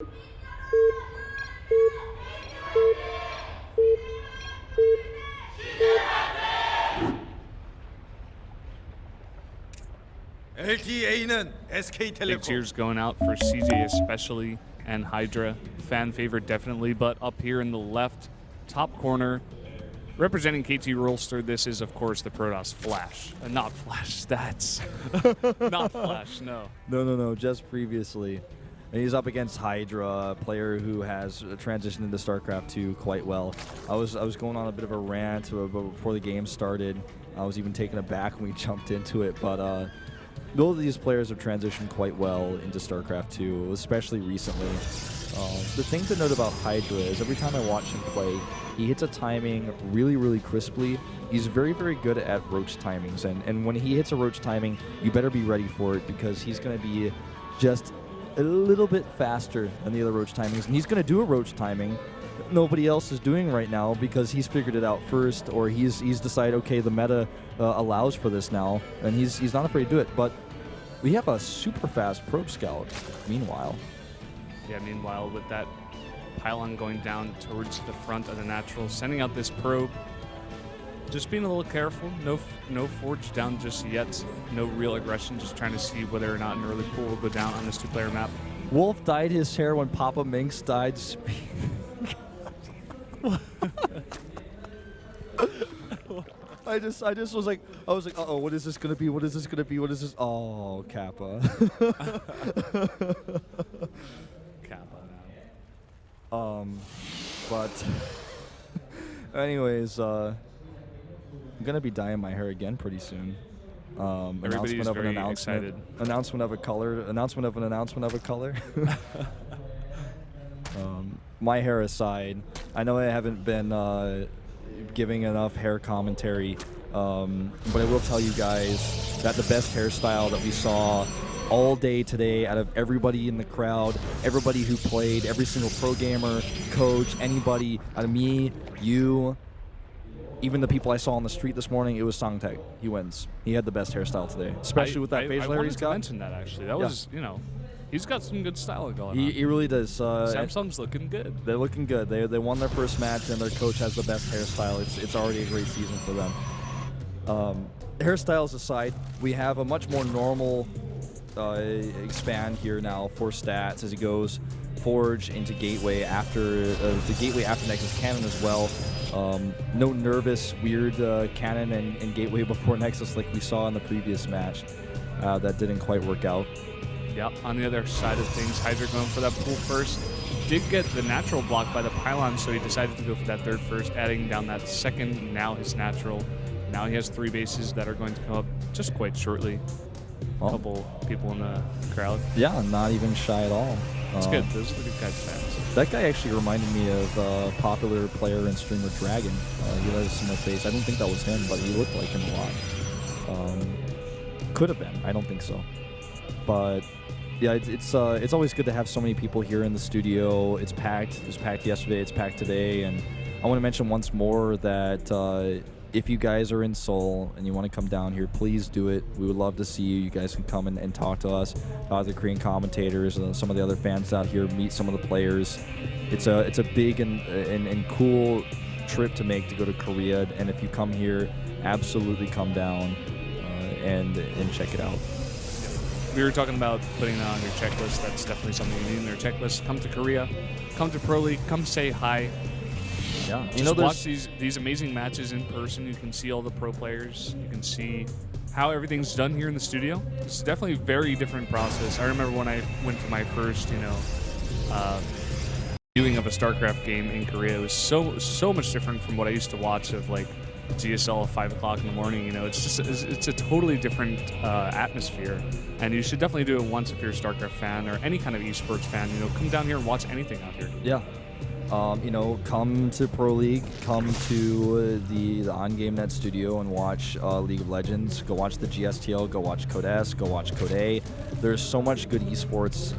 LTA는 Big SK텔레콤. cheers going out for CJ especially and Hydra. Fan favorite definitely, but up here in the left top corner, representing KT Rolster, this is of course the Protoss Flash. Not Flash Stats. Not Flash, no. No, just previously. And he's up against Hydra, a player who has transitioned into StarCraft2 quite well. I was going on a bit of a rant before the game started. I was even taken aback when we jumped into it, but both of these players have transitioned quite well into StarCraft2, especially recently. The thing to note about Hydra is every time I watch him play, he hits a timing really crisply. He's very good at roach timings, and when he hits a roach timing, you better be ready for it because he's going to be just a little bit faster than the other roach timings, and he's going to do a roach timing that nobody else is doing right now because he's figured it out first, or he's decided, okay, the meta allows for this now, and he's not afraid to do it. But we have a super fast probe scout. Meanwhile, with that pylon going down towards the front of the natural, sending out this probe. Just being a little careful. No forge down just yet. No real aggression. Just trying to see whether or not an early pool will go down on this two-player map. Wolf dyed his hair when Papa Minx died. I just was like, uh-oh, what is this gonna be? What is this gonna be? What is this? Oh, Kappa. Kappa now. But anyways, I'm gonna be dyeing my hair again pretty soon. Everybody's very excited. Announcement of a color. Announcement of an announcement of a color. My hair aside, I know I haven't been giving enough hair commentary, but I will tell you guys that the best hairstyle that we saw all day today out of everybody in the crowd, everybody who played, every single pro gamer, coach, anybody, out of me, you, even the people I saw on the street this morning, it was Songtek. He wins. He had the best hairstyle today, especially with that facial hair he's got. I wanted to mention that, actually. That was, he's got some good style going on. He really does. Samsung's looking good. They're looking good. They won their first match, and their coach has the best hairstyle. It's already a great season for them. Hairstyles aside, we have a much more normal expand here now for stats as he goes Forge into Gateway after the Gateway after Nexus Cannon as well. No nervous, weird Cannon and Gateway before Nexus like we saw in the previous match. That didn't quite work out. Yep, on the other side of things, Hydra going for that pool first. Did get the natural block by the pylon, so he decided to go for that third first, adding down that second, now his natural. Now he has 3 bases that are going to come up just quite shortly. A couple people in the crowd. Yeah, not even shy at all. It's good. Those are the good guys' fans. That guy actually reminded me of a popular player and streamer Dragon. He had a similar face. I don't think that was him, but he looked like him a lot. Could have been. I don't think so. But yeah, it's always good to have so many people here in the studio. It's packed. It was packed yesterday. It's packed today. And I want to mention once more that if you guys are in Seoul and you want to come down here, please do it. We would love to see you. You guys can come and talk to us, talk to the Korean commentators and some of the other fans out here, meet some of the players. It's a big and cool trip to make to go to Korea. And if you come here, absolutely come down and check it out. We were talking about putting that on your checklist. That's definitely something you need in your checklist. Come to Korea, come to Pro League, come say hi. Yeah, just watch these amazing matches in person. You can see all the pro players. You can see how everything's done here in the studio. It's definitely a very different process. I remember when I went to my first, viewing of a StarCraft game in Korea. It was so much different from what I used to watch of like GSL at 5 o'clock in the morning. It's a totally different atmosphere, and you should definitely do it once if you're a StarCraft fan or any kind of esports fan. Come down here and watch anything out here. Yeah. Come to Pro League, come to the OnGameNet studio and watch League of Legends. Go watch the GSTL, go watch Code S, go watch Code A. There's so much good esports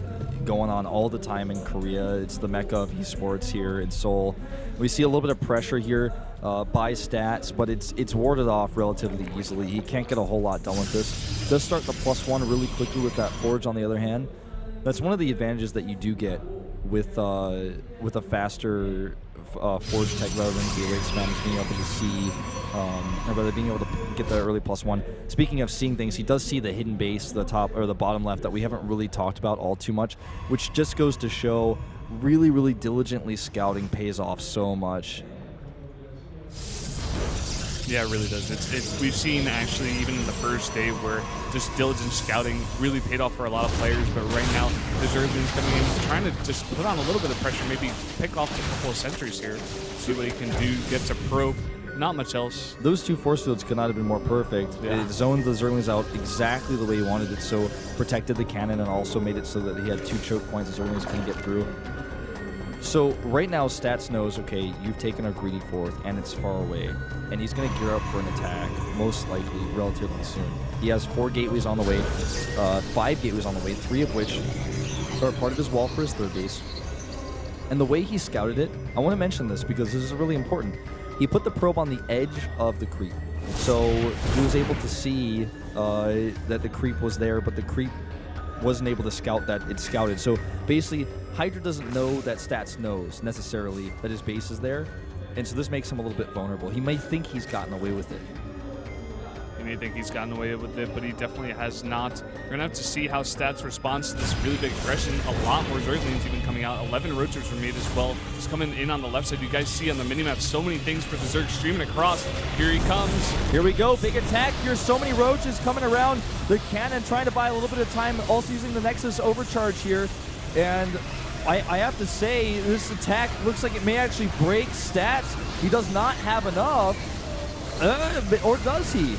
going on all the time in Korea. It's the mecca of esports here in Seoul. We see a little bit of pressure here by stats, but it's warded off relatively easily. He can't get a whole lot done with this. Does start the +1 really quickly with that Forge on the other hand. That's one of the advantages that you do get with a faster forge tech rather than the rate spams, being able to see, or rather being able to get the early +1. Speaking of seeing things, he does see the hidden base, the top or the bottom left, that we haven't really talked about all too much, which just goes to show really, really diligently scouting pays off so much. Yeah, it really does. We've seen actually even in the first day where just diligent scouting really paid off for a lot of players, but right now the Zergling's coming in, trying to just put on a little bit of pressure, maybe pick off a couple of sentries here, see what he can do, gets a probe, not much else. Those two force fields could not have been more perfect. Yeah. It zoned the Zerglings out exactly the way he wanted it, so protected the cannon and also made it so that he had 2 choke points the Zerglings couldn't get through. So right now, Stats knows, okay, you've taken a greedy fourth, and it's far away. And he's going to gear up for an attack, most likely, relatively soon. He has 4 gateways on the way, 5 gateways on the way, 3 of which are part of his wall for his third base. And the way he scouted it, I want to mention this because this is really important. He put the probe on the edge of the creep. So he was able to see that the creep was there, but the creep wasn't able to scout that it scouted. So basically, Hydra doesn't know that Stats knows necessarily that his base is there, and so this makes him a little bit vulnerable. He may think he's gotten away with it. He may think he's gotten away with it, but he definitely has not. We're going to have to see how Stats responds to this really big aggression. A lot more Zerglings even coming out. 11 rotaries were made as well. Just coming in on the left side. You guys see on the minimap so many things for the Zerg streaming across. Here he comes. Here we go. Big attack. Here's so many roaches coming around the cannon, trying to buy a little bit of time. Also using the Nexus overcharge here. And I have to say, this attack looks like it may actually break Stats. He does not have enough. Or does he?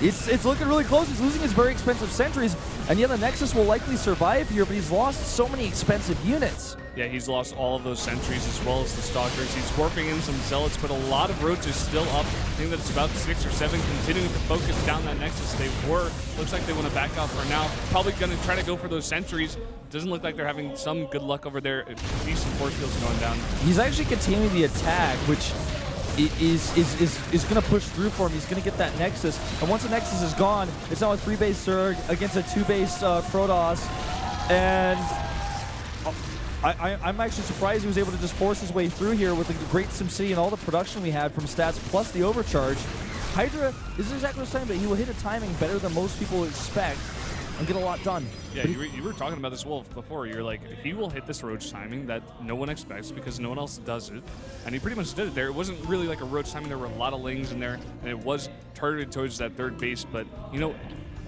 It's looking really close. He's losing his very expensive sentries, and yeah, the Nexus will likely survive here, but he's lost so many expensive units. Yeah, he's lost all of those sentries as well as the stalkers. He's warping in some zealots, but a lot of roaches still up. I think that it's about 6 or 7, continuing to focus down that Nexus. They were. Looks like they want to back out for now. Probably going to try to go for those sentries. Doesn't look like they're having some good luck over there. Decent force fields going down. He's actually continuing the attack, which is going to push through for him. He's going to get that Nexus, and once the Nexus is gone, it's now a 3-base Zerg against a 2-base Protoss, and I'm actually surprised he was able to just force his way through here with the great SimCity and all the production we had from Stats, plus the overcharge. Hydra isn't exactly the same, but he will hit a timing better than most people expect and get a lot done. Yeah, you were talking about this, Wolf, before. You're like, he will hit this Roach timing that no one expects because no one else does it. And he pretty much did it there. It wasn't really like a Roach timing. There were a lot of Lings in there, and it was targeted towards that third base. But, you know,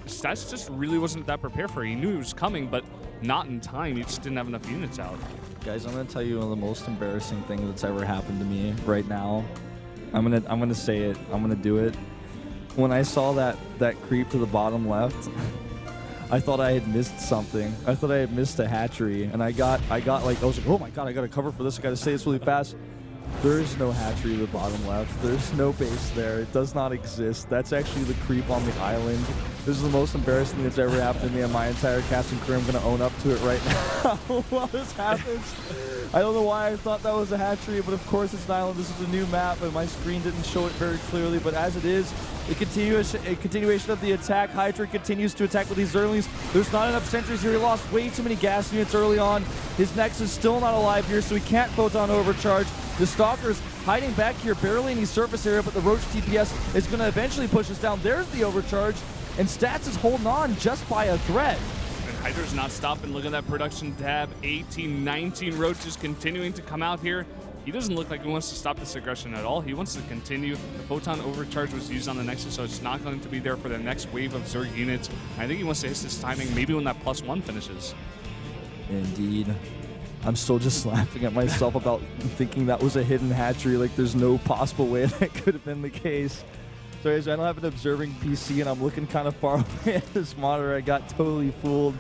Stats just really wasn't that prepared for it. He knew it was coming, but not in time. He just didn't have enough units out. Guys, I'm going to tell you one of the most embarrassing things that's ever happened to me right now. I'm gonna say it. I'm going to do it. When I saw that creep to the bottom left, I thought I had missed something. I thought I had missed a hatchery, and I got like, I was like, oh my god, I got to cover for this. I got to say this really fast. There is no hatchery at the bottom left. There's no base there. It does not exist. That's actually the creep on the island. This is the most embarrassing thing that's ever happened to me in my entire casting career. I'm going to own up to it right now while this happens. I don't know why I thought that was a hatchery, but of course it's an island. This is a new map, and my screen didn't show it very clearly. But as it is, a continuation of the attack. Hydra continues to attack with these Zerglings. There's not enough sentries here. He lost way too many gas units early on. His Nexus still not alive here, so he can't photon overcharge. The Stalker's hiding back here, barely any surface area, but the Roach TPS is going to eventually push us down. There's the overcharge, and Stats is holding on just by a thread. And Hydra's not stopping. Look at that production tab. 18, 19 Roaches continuing to come out here. He doesn't look like he wants to stop this aggression at all. He wants to continue. The Photon Overcharge was used on the Nexus, so it's not going to be there for the next wave of Zerg units. I think he wants to hit this timing maybe when that +1 finishes. Indeed. I'm still just laughing at myself about thinking that was a hidden hatchery. Like, there's no possible way that could have been the case. Sorry, so I don't have an observing PC, and I'm looking kind of far away at this monitor. I got totally fooled.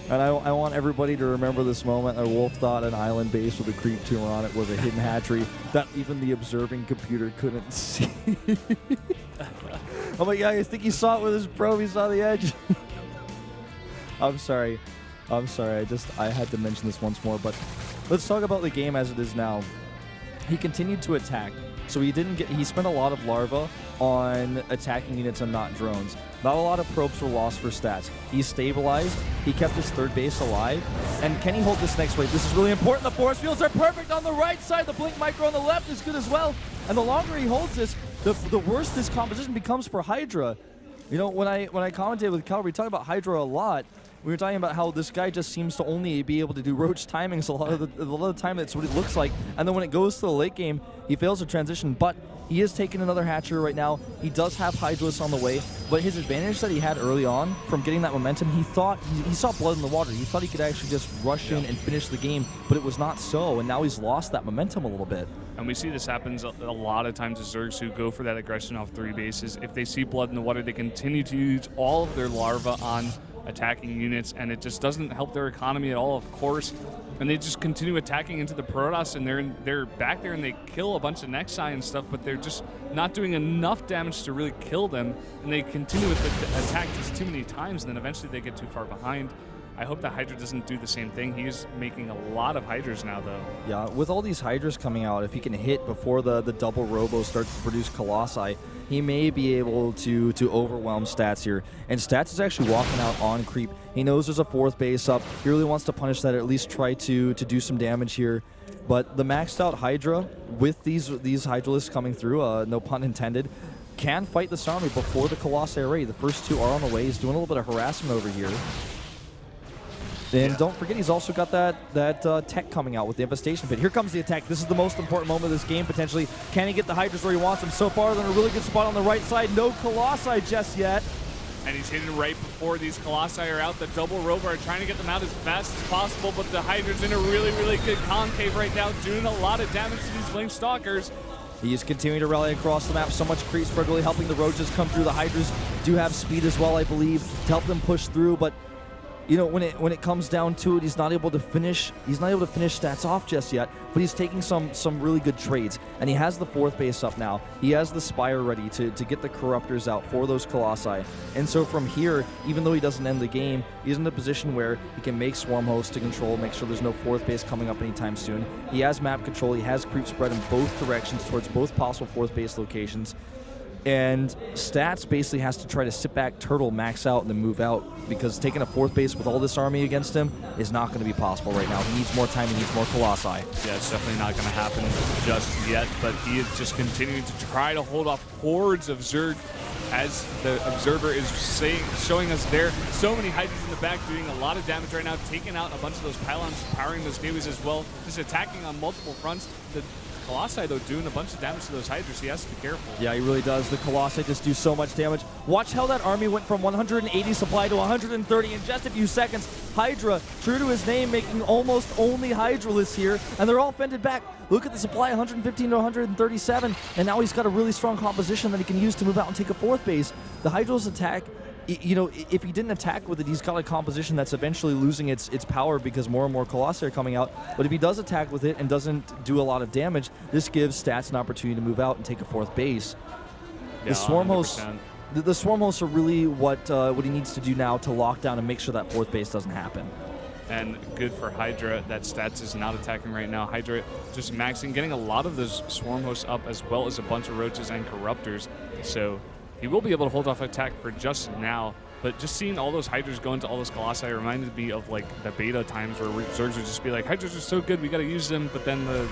And I want everybody to remember this moment. A Wolf thought an island base with a creep tumor on it was a hidden hatchery that even the observing computer couldn't see. I'm like, yeah, I think he saw it with his probe. He saw the edge. I'm sorry. I had to mention this once more. But let's talk about the game as it is now. he continued to attack. So he spent a lot of larva on attacking units and not drones. Not a lot of probes were lost for stats. He stabilized, he kept his third base alive, and can he hold this next wave? This is really important. The force fields are perfect on the right side. The blink micro on the left is good as well. And the longer he holds this, the worse this composition becomes for Hydra. You know, when I commentated with Calvary, we talked about Hydra a lot. We were talking about how this guy just seems to only be able to do roach timings a lot of the time. That's what it looks like. And then when it goes to the late game, he fails to transition. But he is taking another hatchery right now. He does have Hydralisk on the way. But his advantage that he had early on from getting that momentum, he thought he saw blood in the water. He thought he could actually just rush in and finish the game. But it was not so. And now he's lost that momentum a little bit. And we see this happens a lot of times with Zergs who go for that aggression off 3 bases. If they see blood in the water, they continue to use all of their larva on attacking units, and it just doesn't help their economy at all, of course. And they just continue attacking into the Protoss, and they're back there and they kill a bunch of Nexi and stuff, but they're just not doing enough damage to really kill them. And they continue with the attack just too many times, and then eventually they get too far behind. I hope that Hydra doesn't do the same thing. He's making a lot of Hydras now, though. Yeah, with all these Hydras coming out, if he can hit before the double Robo starts to produce Colossi, he may be able to overwhelm Stats here. And Stats is actually walking out on creep. He knows there's a 4th base up. He really wants to punish that, or at least try to do some damage here. But the maxed out Hydra, with these Hydralisks coming through, no pun intended, can fight this army before the Colossi array. The first 2 are on the way. He's doing a little bit of harassment over here. And don't forget, he's also got that tech coming out with the Infestation Pit. Here comes the attack. This is the most important moment of this game, potentially. Can he get the Hydras where he wants them? So far, they're in a really good spot on the right side. No Colossi just yet. And he's hitting right before these Colossi are out. The double Rover are trying to get them out as fast as possible, but the Hydra's in a really, really good concave right now, doing a lot of damage to these Blink Stalkers. He's continuing to rally across the map. So much creep spread, really helping the Roaches come through. The Hydras do have speed as well, I believe, to help them push through, but you know, when it comes down to it, he's not able to finish Stats off just yet, but he's taking some really good trades. And he has the 4th base up now. He has the Spire ready to get the Corruptors out for those Colossi. And so from here, even though he doesn't end the game, he's in a position where he can make Swarm Host to control, make sure there's no 4th base coming up anytime soon. He has map control, he has creep spread in both directions towards both possible 4th base locations. And Stats basically has to try to sit back, turtle, max out, and then move out, because taking a 4th base with all this army against him is not going to be possible right now. He needs more time, he needs more Colossi. Yeah, it's definitely not going to happen just yet, but he is just continuing to try to hold off hordes of Zerg, as the Observer is showing us there. So many Hydras in the back doing a lot of damage right now, taking out a bunch of those pylons, powering those gateways as well, just attacking on multiple fronts. The Colossi, though, doing a bunch of damage to those Hydras. He has to be careful. Yeah, he really does. The Colossi just do so much damage. Watch how that army went from 180 supply to 130 in just a few seconds. Hydra, true to his name, making almost only Hydralisks here, and they're all fended back. Look at the supply, 115 to 137, and now he's got a really strong composition that he can use to move out and take a 4th base. The Hydralisk attack, you know, if he didn't attack with it, he's got a composition that's eventually losing its power because more and more Colossi are coming out. But if he does attack with it and doesn't do a lot of damage, this gives Stats an opportunity to move out and take a 4th base. Yeah, the Swarm Hosts, the Swarm Hosts are really what he needs to do now to lock down and make sure that 4th base doesn't happen. And good for Hydra that Stats is not attacking right now. Hydra just maxing, getting a lot of those Swarm Hosts up, as well as a bunch of Roaches and Corruptors. So he will be able to hold off attack for just now, but just seeing all those Hydras go into all those Colossi reminded me of like the beta times where Zergs would just be like, Hydras are so good, we got to use them, but then the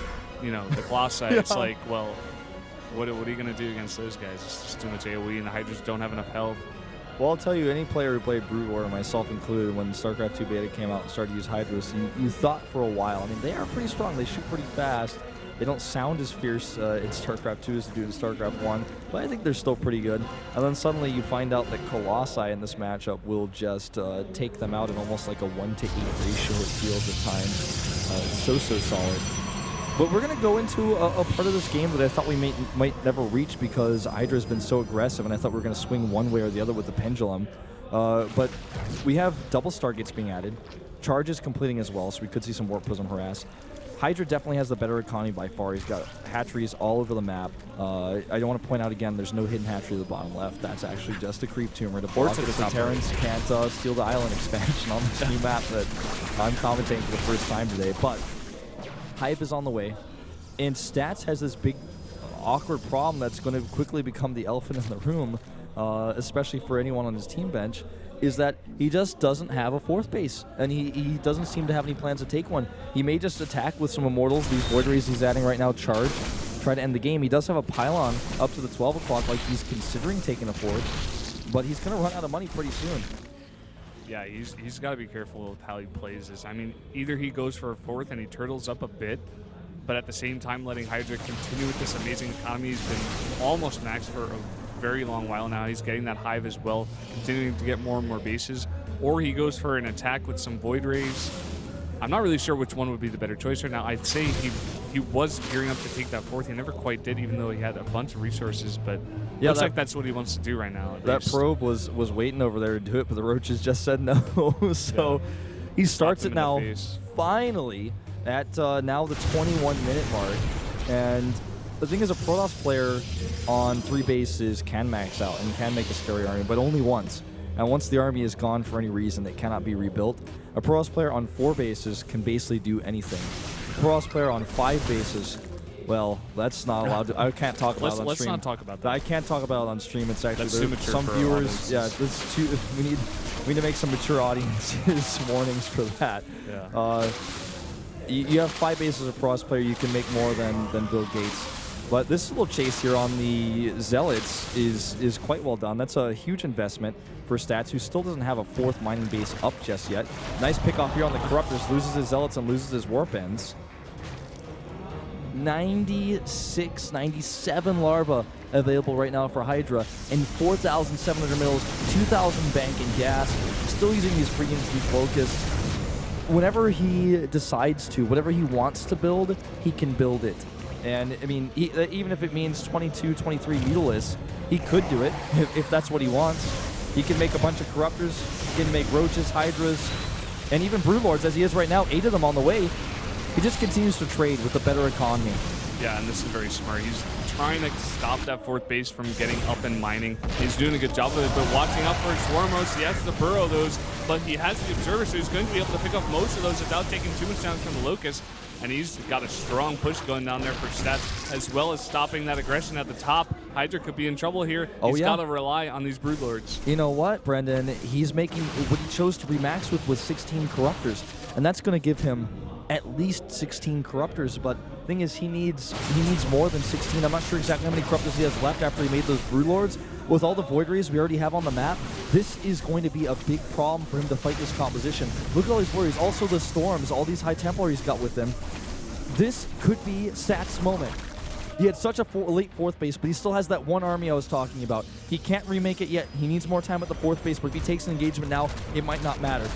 Colossi, yeah. It's like, well, what are you going to do against those guys? It's just too much AoE, and the Hydras don't have enough health. Well, I'll tell you, any player who played Brood War, myself included, when Starcraft2 beta came out and started to use Hydras, you thought for a while, I mean, they are pretty strong, they shoot pretty fast. They don't sound as fierce in StarCraft2 as they do in StarCraft1, but I think they're still pretty good. And then suddenly you find out that Colossi in this matchup will just take them out in almost like a 1-to-8 ratio, it feels at times. So solid. But we're going to go into a part of this game that I thought we might never reach, because Hydra has been so aggressive, and I thought we were going to swing one way or the other with the pendulum. But we have double Stargates being added, charges completing as well, so we could see some Warp Prism harass. Hydra definitely has the better economy by far. He's got hatcheries all over the map. I don't want to point out again, there's no hidden hatchery at the bottom left. That's actually just a creep tumor to block it so Terrans can't steal the island expansion on this new map that I'm commentating for the first time today. But Hype is on the way. And Stats has this big, awkward problem that's going to quickly become the elephant in the room, especially for anyone on his team bench, is that he just doesn't have a fourth base, and he doesn't seem to have any plans to take one. He may just attack with some Immortals, these Void Rays he's adding right now, charge, try to end the game. He does have a pylon up to the 12 o'clock, like he's considering taking a fourth, but he's going to run out of money pretty soon. Yeah, he's got to be careful with how he plays this. I mean, either he goes for a fourth and he turtles up a bit, but at the same time letting Hydra continue with this amazing economy. He's been almost maxed for a very long while now. He's getting that hive as well, continuing to get more and more bases. Or he goes for an attack with some Void Rays. I'm not really sure which one would be the better choice right now. I'd say he was gearing up to take that fourth. He never quite did, even though he had a bunch of resources, but yeah, looks like that's what he wants to do right now. That probe was waiting over there to do it, but the Roaches just said no. So yeah, he starts it now, finally, at now the 21-minute mark. And the thing is, a Protoss player on 3 bases can max out and can make a scary army, but only once. And once the army is gone for any reason, it cannot be rebuilt. A Protoss player on 4 bases can basically do anything. A Protoss player on 5 bases, well, that's not allowed to. I can't talk about it on stream. Let's not talk about that. I can't talk about it on stream. It's actually too mature some for viewers. Yeah, we need to make some mature audiences warnings for that. Yeah. You have 5 bases of Protoss player, you can make more than Bill Gates. But this little chase here on the Zealots is quite well done. That's a huge investment for Stats, who still doesn't have a 4th mining base up just yet. Nice pick off here on the Corruptors, loses his Zealots and loses his Warp Ends. 96, 97 larva available right now for Hydra, and 4,700 mils, 2,000 bank in gas. Still using these premiums to be focused. Whenever he decides to, whatever he wants to build, he can build it. And, I mean, even if it means 22, 23 Mutalisks, he could do it if that's what he wants. He can make a bunch of Corruptors, he can make Roaches, Hydras, and even Broodlords, as he is right now, 8 of them on the way. He just continues to trade with a better economy. Yeah, and this is very smart. He's trying to stop that 4th base from getting up and mining. He's doing a good job of it, but watching out for his Swarmos. He has to burrow those, but he has the Observer, so he's going to be able to pick up most of those without taking too much damage from the Locust. And he's got a strong push going down there for Stats, as well as stopping that aggression at the top. Hydra could be in trouble here. He's got to rely on these Broodlords. You know what, Brendan? He's making what he chose to remax with was 16 Corruptors, and that's going to give him at least 16 Corruptors. But the thing is, he needs more than 16. I'm not sure exactly how many Corruptors he has left after he made those Broodlords. With all the Void Rays we already have on the map, this is going to be a big problem for him to fight this composition. Look at all these Void Rays, also the Storms, all these High Templar he's got with him. This could be Stats' moment. He had such a late 4th base, but he still has that one army I was talking about. He can't remake it yet. He needs more time at the 4th base, but if he takes an engagement now, it might not matter.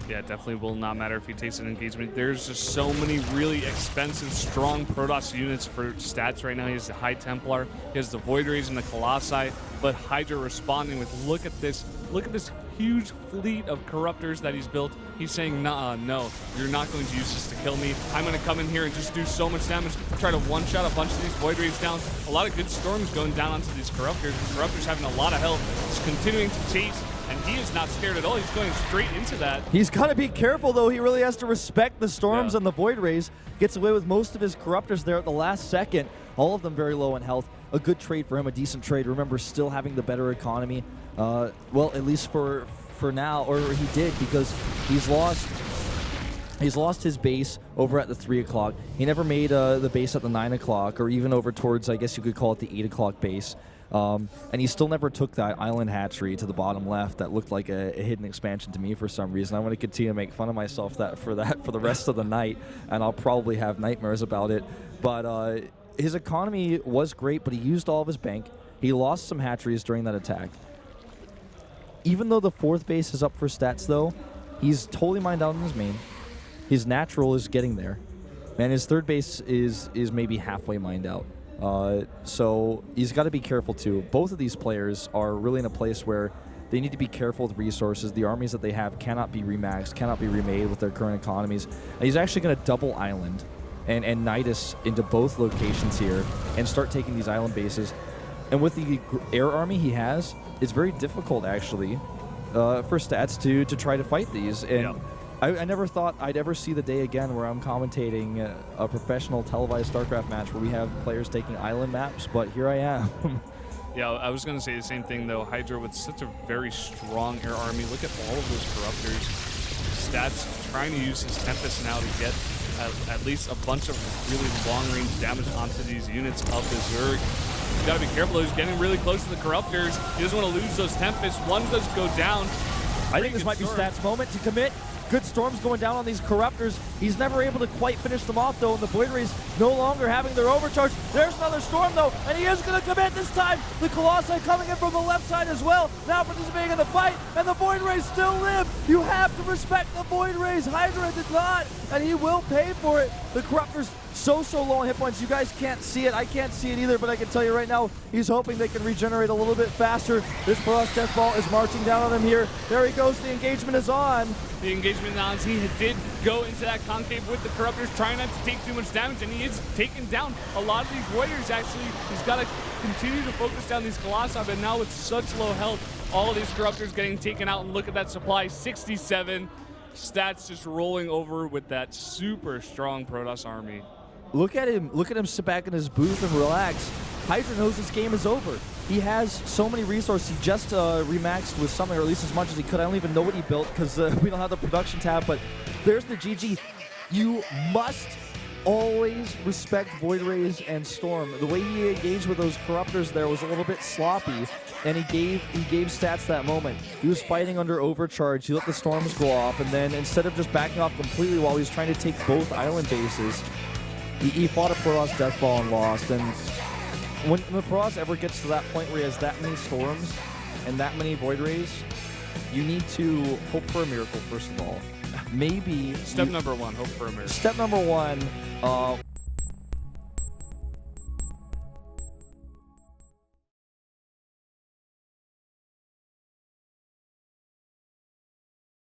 Yeah, it definitely will not matter if he takes an engagement. There's just so many really expensive, strong Protoss units for Stats right now. He has the High Templar, he has the Void Rays and the Colossi, but Hydra responding with, look at this huge fleet of Corruptors that he's built. He's saying, nah, no, you're not going to use this to kill me. I'm going to come in here and just do so much damage, try to one-shot a bunch of these Void Rays down. A lot of good Storms going down onto these Corruptors. The Corruptors having a lot of health. He's continuing to chase, and he is not scared at all. He's going straight into that. He's got to be careful, though. He really has to respect the Storms and the Void Rays. Gets away with most of his Corruptors there at the last second. All of them very low in health. A good trade for him, a decent trade. Remember, still having the better economy. Well, at least for now, or he did, because he's lost his base over at the 3 o'clock. He never made the base at the 9 o'clock, or even over towards, I guess you could call it the 8 o'clock base. And he still never took that island hatchery to the bottom left that looked like a hidden expansion to me for some reason. I'm going to continue to make fun of myself for the rest of the night, and I'll probably have nightmares about it. But his economy was great, but he used all of his bank. He lost some hatcheries during that attack. Even though the 4th base is up for Stats, though, he's totally mined out in his main. His natural is getting there, and his 3rd base is maybe halfway mined out. So he's got to be careful too. Both of these players are really in a place where they need to be careful with resources. The armies that they have cannot be remaxed, cannot be remade with their current economies. And he's actually going to double island and Nidus into both locations here and start taking these island bases. And with the air army he has, it's very difficult actually for Stats to try to fight these. And I never thought I'd ever see the day again where I'm commentating a professional televised StarCraft match where we have players taking island maps, but here I am. Yeah, I was going to say the same thing, though. Hydra with such a very strong air army. Look at all of those Corruptors. Stats trying to use his Tempest now to get at least a bunch of really long-range damage onto these units of the Zerg. He's got to be careful, though. He's getting really close to the Corruptors. He doesn't want to lose those Tempests. One does go down. I think this might be Stats' moment to commit. Good storms going down on these Corruptors. He's never able to quite finish them off, though, and the Void Rays no longer having their overcharge. There's another storm, though, and he is going to commit this time. The Colossi coming in from the left side as well, now participating in the fight, and the Void Rays still live. You have to respect the Void Rays. Hydra did not, and he will pay for it. The Corruptors so low on hit points. You guys can't see it. I can't see it either, but I can tell you right now, he's hoping they can regenerate a little bit faster. This Frost Death Ball is marching down on him here. There he goes. The engagement is on. The engagement on, he did go into that concave with the Corruptors, trying not to take too much damage, and he is taking down a lot of these warriors, actually. He's got to continue to focus down these Colossi, but now with such low health, all of these Corruptors getting taken out, and look at that supply, 67. Stats just rolling over with that super strong Protoss army. Look at him sit back in his booth and relax. Hydra knows this game is over. He has so many resources. He just remaxed with something, or at least as much as he could. I don't even know what he built because we don't have the production tab, but there's the GG. You must always respect Void Rays and Storm. The way he engaged with those Corruptors there was a little bit sloppy, and he gave Stats that moment. He was fighting under overcharge. He let the Storms go off, and then instead of just backing off completely while he was trying to take both island bases, he fought a Protoss Death Ball and lost. And when the Protoss ever gets to that point where he has that many Storms and that many Void Rays, you need to hope for a miracle, first of all. Maybe... Step number one, hope for a miracle. Step number one,